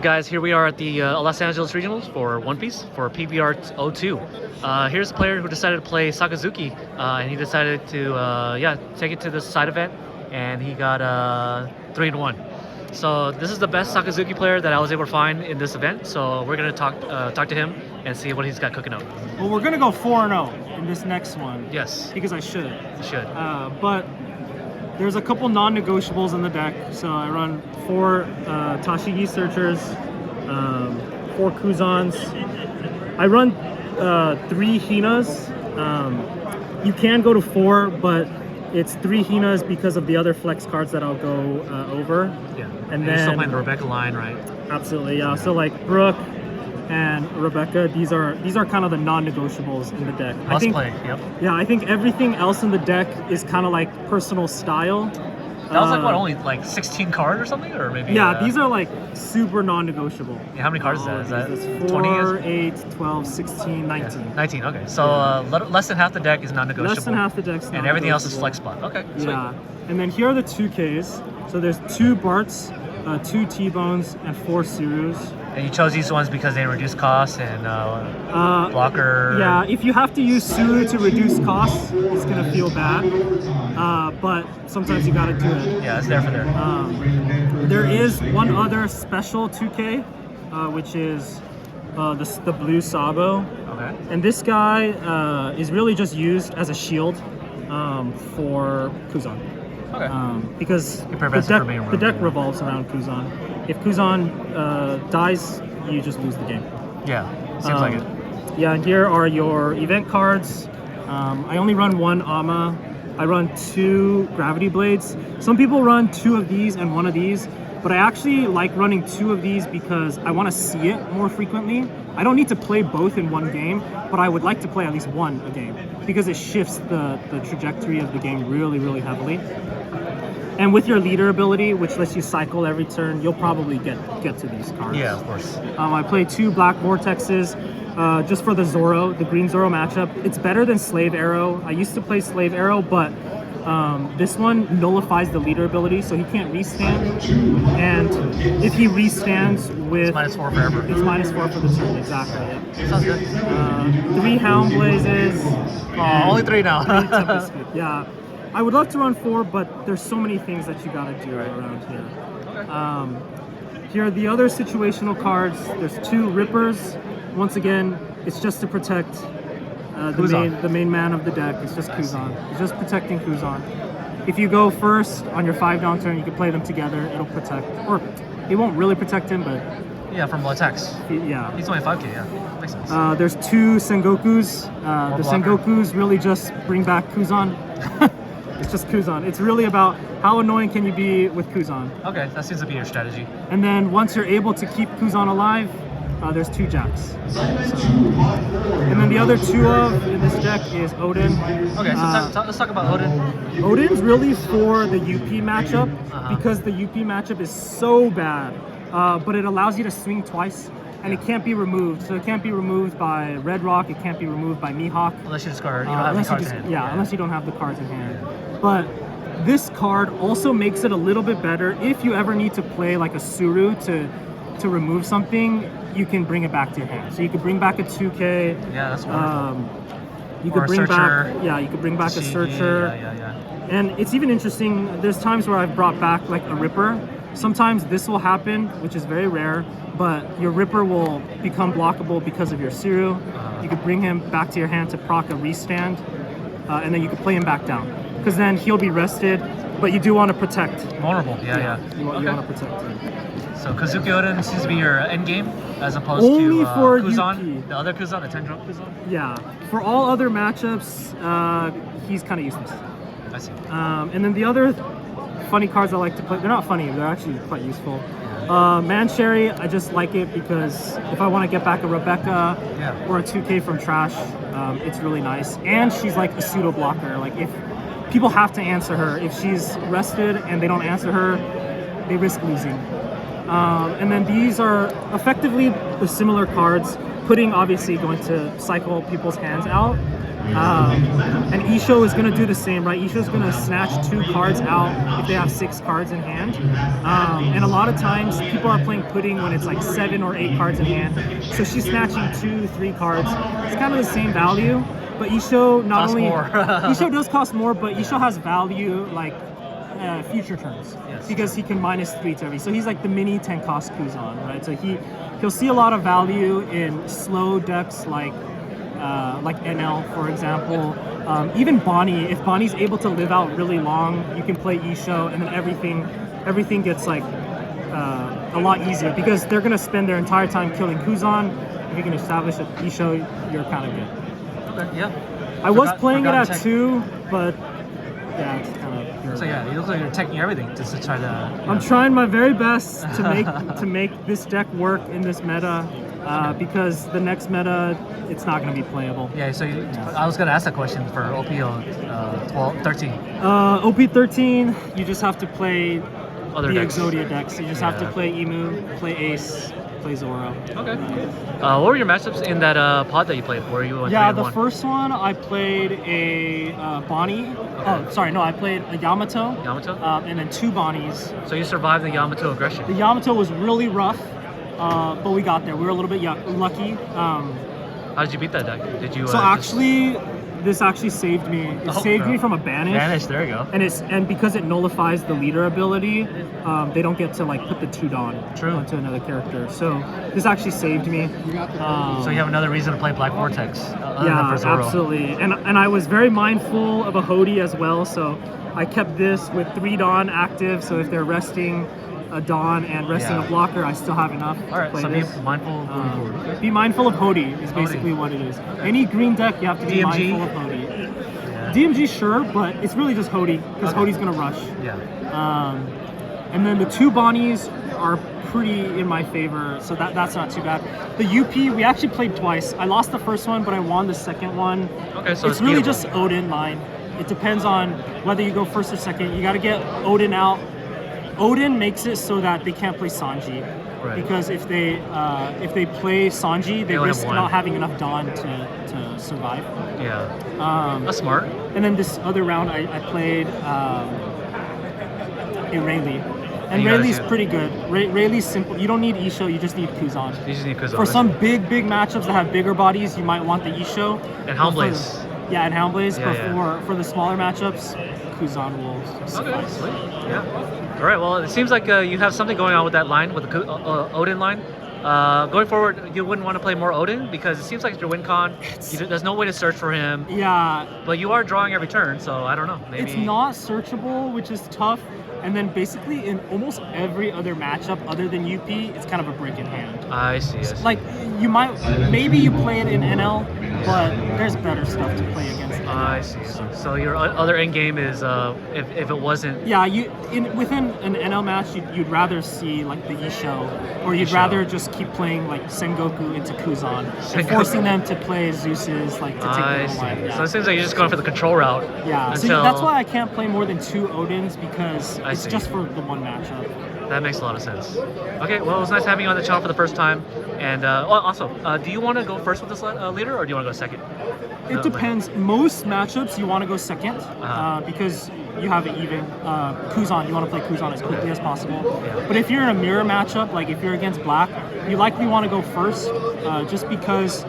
Guys, here we are at the Los Angeles Regionals for One Piece for PBR 02. Here's a player who decided to play Sakazuki, and he decided to take it to the side event, and he got 3-1. So this is the best Sakazuki player that I was able to find in this event. So we're gonna talk to him and see what he's got cooking up. Well, we're gonna go 4-0 in this next one. Yes, because I should. you should. But there's a couple non-negotiables in the deck. So I run 4 Tashigi Searchers, 4 Kuzans. I run 3 Hinas. You can go to 4, but it's 3 Hinas because of the other flex cards that I'll go over. Yeah, and you're then still playing the Rebecca line, right? Absolutely, yeah. So like Brooke and Rebecca, these are kind of the non-negotiables in the deck. Must play. Yep. Yeah, I think everything else in the deck is kind of like personal style. That was like what, only like 16 cards or something, or maybe? Yeah, these are like super non-negotiable. Yeah, how many cards is that? Is that It's 20? 4, 8, 12, 16, 19. Yeah, 19. Okay, so less than half the deck is non-negotiable. Less than half the deck's and everything else is non-negotiable. flex spot. Okay, sweet. Yeah, and then here are the 2Ks. So there's 2 Barts, 2 T-Bones, and 4 Surus. And you chose these ones because they reduce costs and blocker. Yeah, if you have to use Suru to reduce costs, it's gonna feel bad. But sometimes you gotta do it. Yeah, it's there for there. There is one other special 2K, which is the blue Sabo. Okay. And this guy is really just used as a shield for Kuzan. Okay. Because prevents it from being the deck removed. revolves around Kuzan. If Kuzan dies, you just lose the game. Yeah, seems like it. Yeah, and here are your event cards. I only run 1 Ama. I run 2 Gravity Blades. Some people run 2 of these and 1 of these, but I actually like running 2 of these because I want to see it more frequently. I don't need to play both in one game, but I would like to play at least 1 a game because it shifts the trajectory of the game really, really heavily. And with your leader ability, which lets you cycle every turn, you'll probably get to these cards. Yeah, of course. I play 2 Black Vortexes just for the Zoro, the Green Zoro matchup. It's better than Slave Arrow. I used to play Slave Arrow, but this one nullifies the leader ability, so he can't restand. And if he restands with... It's -4 forever. It's -4 for the turn, exactly. Yeah. Sounds good. 3 Hound Blazes. Oh, only 3 now. 3 Tempest Scoop. Yeah. I would love to run 4, but there's so many things that you gotta do around here. Here are the other situational cards. There's 2 Rippers. Once again, it's just to protect the main man of the deck. It's just Kuzan. It's just protecting Kuzan. If you go first on your 5 down turn, you can play them together. It'll protect, or it won't really protect him, but Yeah, from attacks. yeah. He's only 5k, yeah. Makes sense. There's 2 Sengokus. The blocker. Sengokus really just bring back Kuzan. It's just Kuzan. It's really about how annoying can you be with Kuzan. Okay, that seems to be your strategy. And then once you're able to keep Kuzan alive, there's 2 Jacks. And then the other 2 of in this deck is Oden. Okay, so let's talk about Oden. Oden's really for the UP matchup because the UP matchup is so bad, but it allows you to swing twice. And it can't be removed. So it can't be removed by Red Rock. It can't be removed by Mihawk. Unless you discard, you don't have the cards in hand. Yeah, unless you don't have the cards in hand. But this card also makes it a little bit better. If you ever need to play like a Suru to remove something, you can bring it back to your hand. So you could bring back a 2K. Yeah, that's wonderful. You Or could a bring Searcher. back, yeah, you could bring back a Searcher. Yeah. And it's even interesting, there's times where I've brought back like a Ripper. Sometimes this will happen, which is very rare, but your Ripper will become blockable because of your Suru. You could bring him back to your hand to proc a restand, and then you could play him back down. Because then he'll be rested, but you do want to protect. Vulnerable, yeah. You want to protect him. So Kazuki Oden seems to be your end game, as opposed Only to for Kuzan, UP. the other Kuzan, the 10 drunk Kuzan. Yeah, for all other matchups, he's kind of useless. I see. And then the other funny cards I like to play, they're not funny, they're actually quite useful. Man Sherry, I just like it because if I want to get back a Rebecca or a 2K from trash, it's really nice. And she's like a pseudo blocker. Like if people have to answer her, if she's rested and they don't answer her, they risk losing. And then these are effectively the similar cards, obviously going to cycle people's hands out. And Isho is going to do the same, right? Isho is going to snatch 2 cards out if they have 6 cards in hand. And a lot of times people are playing pudding when it's like 7 or 8 cards in hand. So she's snatching 2, 3 cards. It's kind of the same value, but Isho not Costs only more. Isho does cost more, but Isho has value like future turns, Yes. because he can -3 to every. So he's like the mini 10 cost Kuzan, right? So he'll see a lot of value in slow decks like NL, for example. Even Bonnie, if Bonnie's able to live out really long, you can play Isho, and then everything gets like a lot easier, because they're gonna spend their entire time killing Kuzan. If you can establish an Isho, you're kind of good. Okay, yeah. I was Forgot- playing it forgotten at tech. 2, but yeah, it's kind of. So yeah, you look like you're teching everything just to try to. I'm trying my very best to make this deck work in this meta, because the next meta, it's not going to be playable. Yeah, so I was gonna ask that question for OPO 13. OP-13, you just have to play Other the decks. Exodia decks. You just have to Yeah. play Emu, play Ace, play Zoro. Okay. What were your matchups in that pod that you played? Where you went Yeah, 3-1? the first one I played a Bonnie. Oh, sorry, no, I played a Yamato. Yamato? And then 2 Bonnies. So you survived the Yamato aggression. The Yamato was really rough, but we got there. We were a little bit lucky. How did you beat that deck? Did you? So actually, this actually saved me. It saved bro. me from a banish. Vanish. There you go. And because it nullifies the leader ability, they don't get to like put the 2 Dawn True. onto another character. So this actually saved me. So you have another reason to play Black Vortex. Other than Yeah, for Zoro. absolutely. And I was very mindful of a Hody as well. So I kept this with 3 Dawn active. So if they're resting a Dawn and resting Yeah. a blocker, I still have enough All right. to play So this. be mindful going forward. Okay. Be mindful of Hody is basically what it is. Any green deck, you have to be DMG? mindful of Hody. Yeah. DMG, sure, but it's really just Hody, because Okay. Hody's gonna rush. Yeah. And then the 2 Bonnies are pretty in my favor, so that's not too bad. The UP, we actually played twice. I lost the first one, but I won the second one. Okay. So It's really beatable. just Oden line. It depends on whether you go first or second. You got to get Oden out. Oden makes it so that they can't play Sanji, Right. because if they play Sanji, they only risk have one. not having enough Dawn to survive. Yeah. That's smart. And then this other round, I played a Rayleigh. And you gotta Rayleigh's do- pret's pretty good. Rayleigh's simple. You don't need Isho, you just need Kuzan. You just need Kuzan. For some big matchups that have bigger bodies, you might want the Isho. And But for- Houndblaze. Yeah, and Houndblaze. Yeah, But yeah. for the smaller matchups, Kuzan will Okay, suffice. sweet. Yeah. All right. Well, it seems like you have something going on with that line, with the Oden line. Going forward, you wouldn't want to play more Oden because it seems like your win con. There's no way to search for him, Yeah, but you are drawing every turn, so I don't know. Maybe it's not searchable, which is tough. And then basically in almost every other matchup other than UP, it's kind of a break in hand. I see. Like maybe you play it in NL, but there's better stuff to play against NL. I see. So your other end game is if it wasn't. Yeah, within an NL match, you'd rather see like the Isho, or you'd Isho. rather just keep playing like Sengoku into Kuzan, Sengoku. and forcing them to play Zeus's like to take I their see. life. Yeah. So it seems like you're just going for the control route. Yeah, so Until that's why I can't play more than 2 Odins, because I it's see. just for the one matchup. That makes a lot of sense. Okay, well, it was nice having you on the channel for the first time. And also, do you want to go first with this leader, or do you want to go second? It depends. Most matchups you want to go second, because you have an even Kuzan. You want to play Kuzan as quickly as possible. Yeah. But if you're in a mirror matchup, like if you're against black, you likely want to go first, just because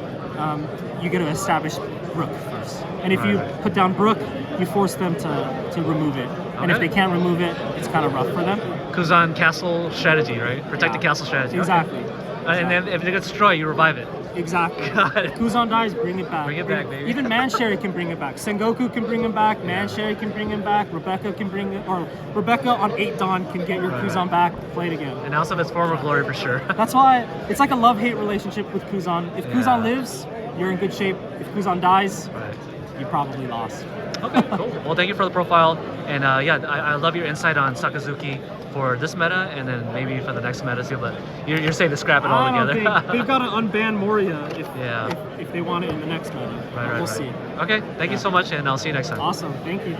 you get to establish Brook first. And if you Right. put down Brook, you force them to remove it. And if Okay. they can't remove it, it's kind of rough for them. Kuzan castle strategy, right? Protect the Yeah. castle strategy. Okay. Exactly. And then if it gets destroyed, you revive it. Exactly. Got it. Kuzan dies, bring it back. Bring it back, baby. Even Mansherry can bring it back. Sengoku can bring him back. Mansherry can bring him back. Rebecca can bring it, or Rebecca on 8 Dawn can get your Right. Kuzan back. Play it again. And also of its former glory for sure. That's why it's like a love-hate relationship with Kuzan. If Kuzan Yeah. lives, you're in good shape. If Kuzan dies, Right. you probably lost. Okay, cool. Well, thank you for the profile. And yeah, I love your insight on Sakazuki for this meta, and then maybe for the next meta too. But you're saying to scrap it all I don't together. think they've got to unban Moria Yeah. if they want it in the next meta. Right, we'll right. see. Okay, thank you so much, and I'll see you next time. Awesome. Thank you.